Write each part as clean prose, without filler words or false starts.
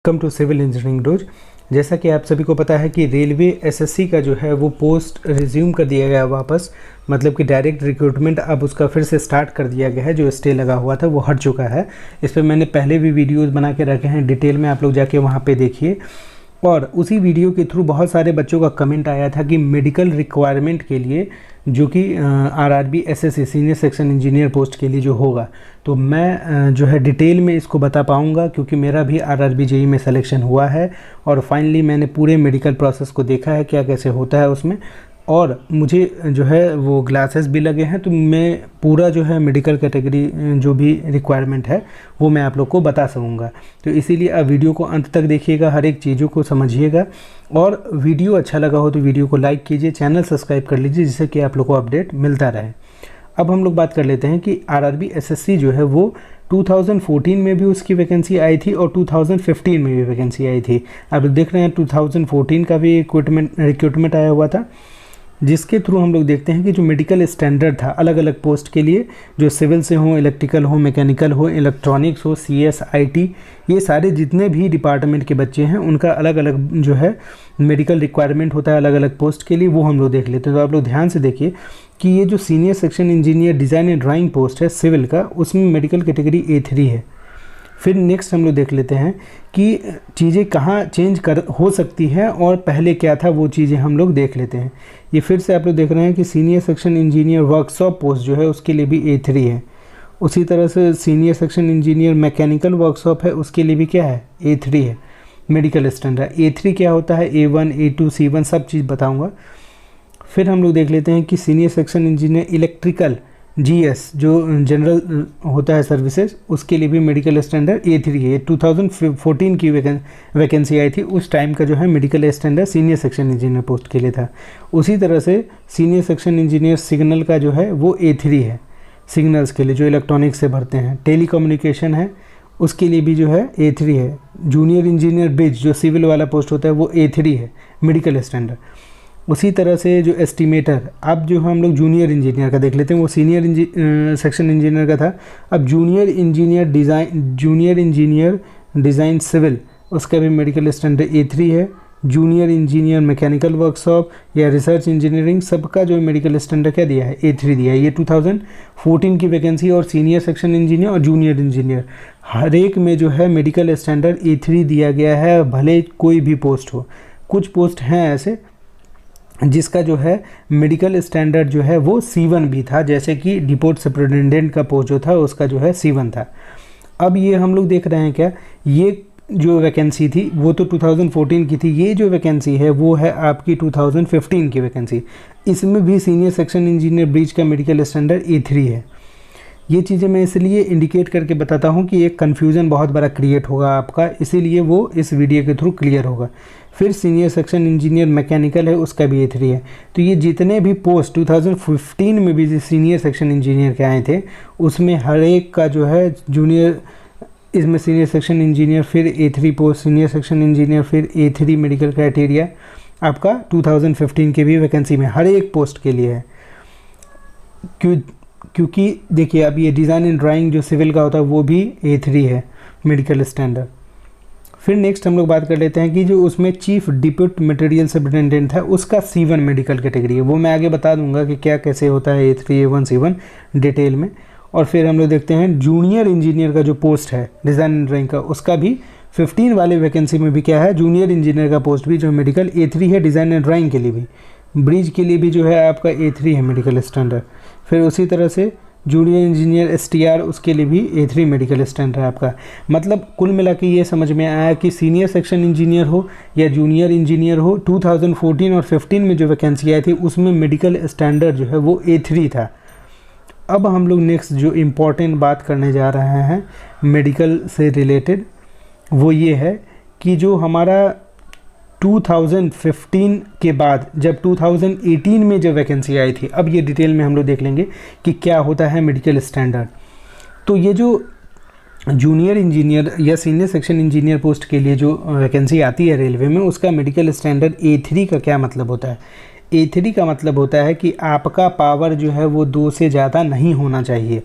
Welcome to civil engineering dose. जैसा कि आप सभी को पता है कि रेलवे एसएससी का जो है वो पोस्ट रिज्यूम कर दिया गया वापस, मतलब कि डायरेक्ट रिक्रूटमेंट अब उसका फिर से स्टार्ट कर दिया गया है। जो स्टे लगा हुआ था वो हट चुका है। इस पर मैंने पहले भी वीडियोस बना के रखे हैं डिटेल में, आप लोग जाके वहाँ पे देखिए। और उसी वीडियो के थ्रू बहुत सारे बच्चों का कमेंट आया था कि मेडिकल रिक्वायरमेंट के लिए जो कि RRB SSC senior section engineer post के लिए जो होगा, तो मैं जो है डिटेल में इसको बता पाऊँगा, क्योंकि मेरा भी आरआरबी जेईई में सिलेक्शन हुआ है और फाइनली मैंने पूरे मेडिकल प्रोसेस को देखा है क्या कैसे होता है उसमें, और मुझे जो है वो ग्लासेस भी लगे हैं। तो मैं पूरा जो है मेडिकल कैटेगरी जो भी रिक्वायरमेंट है वो मैं आप लोग को बता सकूँगा। तो इसीलिए आप वीडियो को अंत तक देखिएगा, हर एक चीज़ों को समझिएगा, और वीडियो अच्छा लगा हो तो वीडियो को लाइक कीजिए, चैनल सब्सक्राइब कर लीजिए, जिससे कि आप लोग को अपडेट मिलता रहे। अब हम लोग बात कर लेते हैं कि आरआरबी एसएससी जो है वो 2014 में भी उसकी वैकेंसी आई थी और 2015 में भी वैकेंसी आई थी। आप लोग देख रहे हैं 2014 का भी रिक्रूटमेंट आया हुआ था, जिसके थ्रू हम लोग देखते हैं कि जो मेडिकल स्टैंडर्ड था अलग अलग पोस्ट के लिए, जो सिविल से हो, इलेक्ट्रिकल हो, मैकेनिकल हो, इलेक्ट्रॉनिक्स हो, सीएस, आईटी, ये सारे जितने भी डिपार्टमेंट के बच्चे हैं उनका अलग अलग जो है मेडिकल रिक्वायरमेंट होता है अलग अलग पोस्ट के लिए, वो हम लोग देख लेते हैं। तो आप लोग ध्यान से देखिए कि ये जो senior section engineer design and drawing post है सिविल का, उसमें मेडिकल कैटेगरी A3 है। फिर नेक्स्ट हम लोग देख लेते हैं कि चीज़ें कहाँ चेंज हो सकती हैं और पहले क्या था, वो चीज़ें हम लोग देख लेते हैं। ये फिर से आप लोग देख रहे हैं कि senior section engineer workshop post जो है उसके लिए भी A3 है। उसी तरह से senior section engineer mechanical workshop है, उसके लिए भी क्या है, A3 है मेडिकल स्टैंडर्ड। A3 क्या होता है, A1, A2, C1 सब चीज़ बताऊँगा। फिर हम लोग देख लेते हैं कि senior section engineer electrical GS जो जनरल होता है सर्विसेज, उसके लिए भी मेडिकल स्टैंडर्ड A3 है। 2014 की वैकेंसी आई थी, उस टाइम का जो है medical standard senior section engineer post के लिए था। उसी तरह से सीनियर सेक्शन इंजीनियर सिग्नल का जो है वो A3 है, सिग्नल्स के लिए जो इलेक्ट्रॉनिक्स से भरते हैं। टेली कम्युनिकेशन है, उसके लिए भी जो है A3 है। जूनियर इंजीनियर ब्रिज जो सिविल वाला पोस्ट होता है वो A3 है मेडिकल स्टैंडर्ड। उसी तरह से जो एस्टिमेटर, अब जो हम लोग जूनियर इंजीनियर का देख लेते हैं, वो सीनियर सेक्शन इंजीनियर का था। अब जूनियर इंजीनियर डिज़ाइन सिविल, उसका भी मेडिकल स्टैंडर्ड A3 है। जूनियर इंजीनियर मैकेनिकल वर्कशॉप या रिसर्च इंजीनियरिंग, सबका जो मेडिकल स्टैंडर्ड क्या दिया है, A3 दिया है। ये 2014 की वैकेंसी, और सीनियर सेक्शन इंजीनियर और जूनियर इंजीनियर हर एक में जो है मेडिकल स्टैंडर्ड A3 दिया गया है, भले कोई भी पोस्ट हो। कुछ पोस्ट हैं ऐसे जिसका जो है मेडिकल स्टैंडर्ड जो है वो C1 भी था, जैसे कि डिपोट सुपरिटेंडेंट का पोस्ट जो था उसका जो है C1 था। अब ये हम लोग देख रहे हैं क्या, ये जो वैकेंसी थी वो तो 2014 की थी, ये जो वैकेंसी है वो है आपकी 2015 की वैकेंसी। इसमें भी सीनियर सेक्शन इंजीनियर ब्रिज का मेडिकल स्टैंडर्ड A3 है। ये चीज़ें मैं इसलिए इंडिकेट करके बताता हूँ कि एक कन्फ्यूज़न बहुत बड़ा क्रिएट होगा आपका, इसीलिए वो इस वीडियो के थ्रू क्लियर होगा। फिर सीनियर सेक्शन इंजीनियर मैकेनिकल है, उसका भी A3 है। तो ये जितने भी पोस्ट 2015 में भी सीनियर सेक्शन इंजीनियर के आए थे, उसमें हर एक का जो है जूनियर, इसमें सीनियर सेक्शन इंजीनियर, फिर A3 post senior section engineer, फिर A3 मेडिकल क्राइटेरिया आपका 2015 के भी वैकेंसी में हर एक पोस्ट के लिए है। क्योंकि देखिए अब ये डिज़ाइन एंड ड्राइंग जो सिविल का होता है वो भी A3 है मेडिकल स्टैंडर्ड। फिर नेक्स्ट हम लोग बात कर लेते हैं कि जो उसमें चीफ डिप्यूट मटेरियल सुपरिटेंडेंट था उसका C1 मेडिकल कैटेगरी है, वो मैं आगे बता दूंगा कि क्या कैसे होता है A3, A1, C1 डिटेल में। और फिर हम लोग देखते हैं जूनियर इंजीनियर का जो पोस्ट है डिज़ाइन एंड ड्राइंग का, उसका भी 15 वाले वैकेंसी में भी क्या है, जूनियर इंजीनियर का पोस्ट भी जो मेडिकल A3 है डिज़ाइन एंड ड्राइंग के लिए भी। ब्रिज के लिए भी जो है आपका A3 है मेडिकल स्टैंडर्ड। फिर उसी तरह से जूनियर इंजीनियर STR, उसके लिए भी A3 मेडिकल स्टैंडर्ड है आपका। मतलब कुल मिला के ये समझ में आया कि सीनियर सेक्शन इंजीनियर हो या जूनियर इंजीनियर हो, 2014 और 15 में जो वैकेंसी आई थी उसमें मेडिकल स्टैंडर्ड जो है वो A3 था। अब हम लोग नेक्स्ट जो इम्पॉर्टेंट बात करने जा रहे हैं मेडिकल से रिलेटेड, वो ये है कि जो हमारा 2015 के बाद जब 2018 में जो वैकेंसी आई थी, अब ये डिटेल में हम लोग देख लेंगे कि क्या होता है मेडिकल स्टैंडर्ड। तो ये जो जूनियर इंजीनियर या सीनियर सेक्शन इंजीनियर पोस्ट के लिए जो वैकेंसी आती है रेलवे में, उसका मेडिकल स्टैंडर्ड A3 का क्या मतलब होता है। A3 का मतलब होता है कि आपका पावर जो है वो 2 से ज़्यादा नहीं होना चाहिए,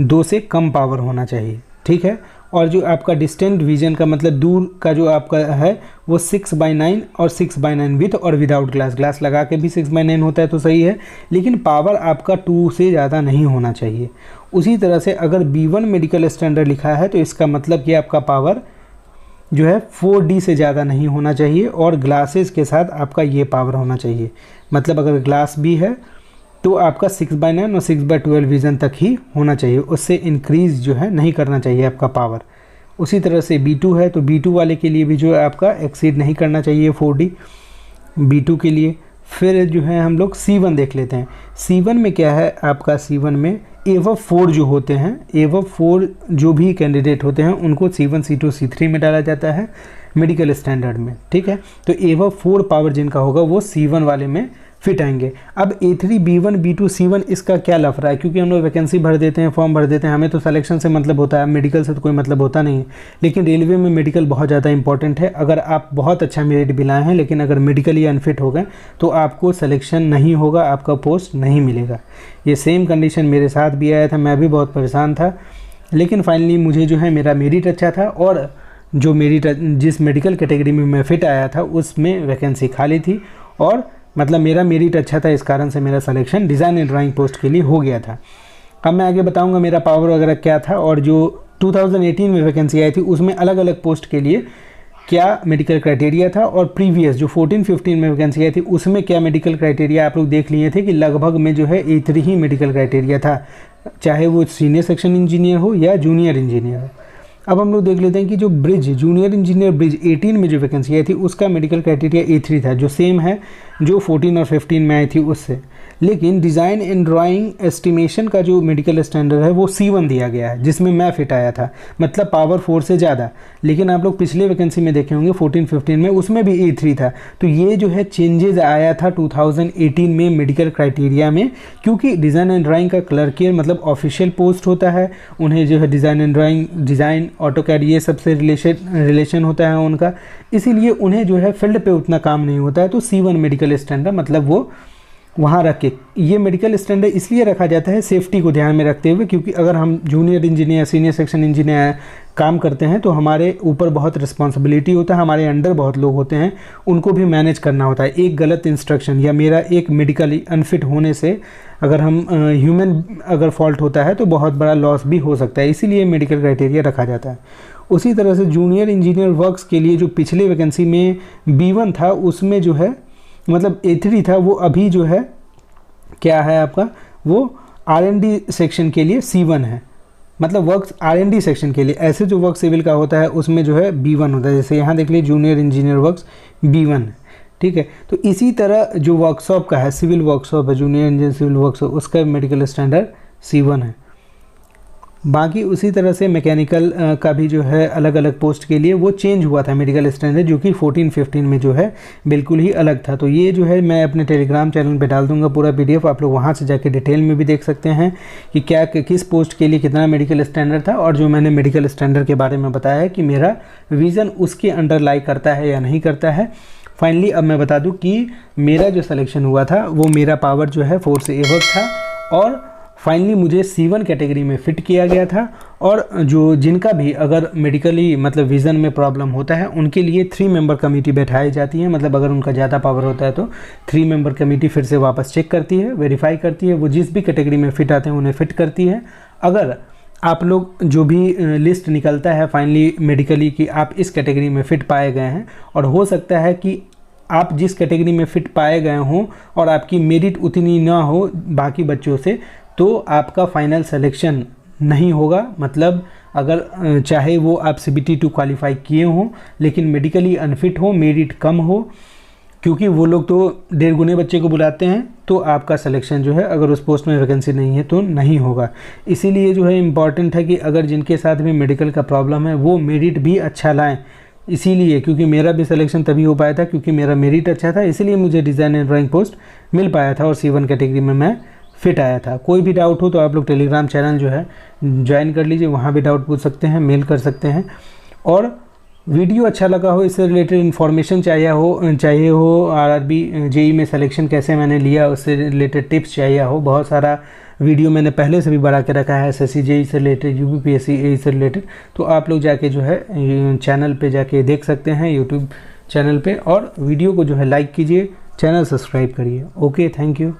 2 से कम पावर होना चाहिए, ठीक है। और जो आपका डिस्टेंट विजन का मतलब दूर का जो आपका है वो 6/9 और 6/9 विथ और विदाउट ग्लास लगा के भी 6/9 होता है तो सही है, लेकिन पावर आपका 2 से ज़्यादा नहीं होना चाहिए। उसी तरह से अगर B1 मेडिकल स्टैंडर्ड लिखा है तो इसका मतलब कि आपका पावर जो है 4D से ज़्यादा नहीं होना चाहिए और ग्लासेस के साथ आपका ये पावर होना चाहिए। मतलब अगर ग्लास भी है तो आपका 6/9 और 6/12 विज़न तक ही होना चाहिए, उससे इंक्रीज़ जो है नहीं करना चाहिए आपका पावर। उसी तरह से B2 है तो B2 वाले के लिए भी जो है आपका एक्सीड नहीं करना चाहिए 4D B2 के लिए। फिर जो है हम लोग C1 देख लेते हैं। C1 में क्या है आपका, C1 में एवब 4 जो होते हैं, एवब 4 जो भी कैंडिडेट होते हैं उनको C1 C2 C3 में डाला जाता है मेडिकल स्टैंडर्ड में, ठीक है। तो एवब 4 पावर जिनका होगा वो C1 वाले में फिट आएंगे। अब A3 B1 B2 C1 इसका क्या लफड़ा है, क्योंकि हम लोग वैकेंसी भर देते हैं, फॉर्म भर देते हैं, हमें तो सिलेक्शन से मतलब होता है, मेडिकल से तो कोई मतलब होता नहीं है। लेकिन रेलवे में मेडिकल बहुत ज़्यादा इंपॉर्टेंट है। अगर आप बहुत अच्छा मेरिट भी लाए हैं लेकिन अगर मेडिकली अनफिट हो गए तो आपको सिलेक्शन नहीं होगा, आपका पोस्ट नहीं मिलेगा। ये सेम कंडीशन मेरे साथ भी आया था, मैं भी बहुत परेशान था, लेकिन फाइनली मुझे जो है मेरा मेरिट अच्छा था और जो मेरिट जिस मेडिकल कैटेगरी में मैं फिट आया था उसमें वैकेंसी खाली थी और मतलब मेरा मेरिट अच्छा था, इस कारण से मेरा selection design and drawing post के लिए हो गया था। अब मैं आगे बताऊंगा मेरा पावर वगैरह क्या था और जो 2018 में वैकेंसी आई थी उसमें अलग अलग पोस्ट के लिए क्या मेडिकल क्राइटेरिया था और प्रीवियस जो 14-15 में वैकेंसी आई थी उसमें क्या मेडिकल क्राइटेरिया आप लोग देख लिए थे कि लगभग में जो है A3 ही मेडिकल क्राइटेरिया था, चाहे वो सीनियर सेक्शन इंजीनियर हो या जूनियर इंजीनियर हो। अब हम लोग देख लेते हैं कि जो ब्रिज जूनियर इंजीनियर ब्रिज 18 में जो वैकेंसी आई थी उसका मेडिकल क्राइटेरिया A3 था, जो सेम है जो 14 और 15 में आई थी उससे। लेकिन डिज़ाइन एंड ड्राइंग एस्टिमेशन का जो मेडिकल स्टैंडर्ड है वो C1 दिया गया है, जिसमें मैं फिट आया था, मतलब पावर 4 से ज़्यादा। लेकिन आप लोग पिछले वैकेंसी में देखे होंगे 14-15 में उसमें भी A3 था। तो ये जो है चेंजेस आया था 2018 में मेडिकल क्राइटेरिया में, क्योंकि डिज़ाइन एंड ड्राइंग का क्लर्कियर मतलब ऑफिशियल पोस्ट होता है, उन्हें जो है design and drawing, design, AutoCAD ये सबसे रिलेशन होता है उनका, इसीलिए उन्हें जो है फील्ड पे उतना काम नहीं होता है। तो C1 मेडिकल स्टैंडर्ड मतलब वो वहाँ रख के, ये मेडिकल स्टैंडर्ड इसलिए रखा जाता है सेफ्टी को ध्यान में रखते हुए, क्योंकि अगर हम junior engineer senior section engineer काम करते हैं तो हमारे ऊपर बहुत रिस्पॉन्सिबिलिटी होता है, हमारे अंडर बहुत लोग होते हैं, उनको भी मैनेज करना होता है। एक गलत इंस्ट्रक्शन या मेरा एक मेडिकली अनफिट होने से अगर हम ह्यूमन अगर फॉल्ट होता है तो बहुत बड़ा लॉस भी हो सकता है, इसीलिए मेडिकल क्राइटेरिया रखा जाता है। उसी तरह से जूनियर इंजीनियर वर्क्स के लिए जो पिछले वैकेंसी में B1 था उसमें जो है मतलब A3 था, वो अभी जो है क्या है आपका, वो R&D सेक्शन के लिए C1 है, मतलब वर्क्स R&D सेक्शन के लिए। ऐसे जो वर्क सिविल का होता है उसमें जो है B1 होता है, जैसे यहाँ देख लीजिए जूनियर इंजीनियर वर्क्स B1 है, ठीक है। तो इसी तरह जो वर्कशॉप का है, सिविल वर्कशॉप है, जूनियर इंजीनियर सिविल वर्कशॉप, उसका मेडिकल स्टैंडर्ड C1 है। बाकी उसी तरह से मैकेनिकल का भी जो है अलग अलग पोस्ट के लिए वो चेंज हुआ था मेडिकल स्टैंडर्ड, जो कि 14-15 में जो है बिल्कुल ही अलग था। तो ये जो है मैं अपने टेलीग्राम चैनल पे डाल दूंगा पूरा PDF, आप लोग वहाँ से जाके डिटेल में भी देख सकते हैं कि क्या किस पोस्ट के लिए कितना मेडिकल स्टैंडर्ड था, और जो मैंने मेडिकल स्टैंडर्ड के बारे में बताया है कि मेरा विज़न उसके अंडर लाई करता है या नहीं करता है। फाइनली अब मैं बता दूँ कि मेरा जो सिलेक्शन हुआ था वो मेरा पावर जो है 4 से एबव था और फाइनली मुझे C1 कैटेगरी में फ़िट किया गया था। और जो जिनका भी अगर मेडिकली मतलब विज़न में प्रॉब्लम होता है उनके लिए 3 मेंबर कमेटी बैठाई जाती है, मतलब अगर उनका ज़्यादा पावर होता है तो 3 मेंबर कमेटी फिर से वापस चेक करती है, वेरीफाई करती है, वो जिस भी कैटेगरी में फ़िट आते हैं उन्हें फ़िट करती है। अगर आप लोग जो भी लिस्ट निकलता है फाइनली मेडिकली कि आप इस कैटेगरी में फ़िट पाए गए हैं, और हो सकता है कि आप जिस कैटेगरी में फ़िट पाए गए हों और आपकी मेरिट उतनी ना हो बाकी बच्चों से, तो आपका फाइनल सिलेक्शन नहीं होगा। मतलब अगर चाहे वो आप CBT 2 क्वालिफाई किए हों लेकिन मेडिकली अनफिट हो, मेरिट कम हो, क्योंकि वो लोग तो 1.5 गुने बच्चे को बुलाते हैं, तो आपका सिलेक्शन जो है अगर उस पोस्ट में वैकेंसी नहीं है तो नहीं होगा। इसीलिए जो है इम्पॉर्टेंट है कि अगर जिनके साथ भी मेडिकल का प्रॉब्लम है वो मेरिट भी अच्छा लाएँ। इसीलिए क्योंकि मेरा भी सिलेक्शन तभी हो पाया था क्योंकि मेरा मेरिट अच्छा था, इसीलिए मुझे डिज़ाइन एंड ड्राइंग पोस्ट मिल पाया था और C1 कैटेगरी में मैं फिट आया था। कोई भी डाउट हो तो आप लोग टेलीग्राम चैनल जो है ज्वाइन कर लीजिए, वहाँ भी डाउट पूछ सकते हैं, मेल कर सकते हैं। और वीडियो अच्छा लगा हो, इससे रिलेटेड इन्फॉर्मेशन चाहिए हो आरआरबी जेई में सिलेक्शन कैसे मैंने लिया उससे रिलेटेड टिप्स चाहिए हो, बहुत सारा वीडियो मैंने पहले से भी बना के रखा है एसएससी जेई से रिलेटेड, यूपीपीएससी से रिलेटेड, तो आप लोग जाके जो है चैनल पे जाके देख सकते हैं यूट्यूब चैनल पे, और वीडियो को जो है लाइक कीजिए, चैनल सब्सक्राइब करिए। Okay, thank you.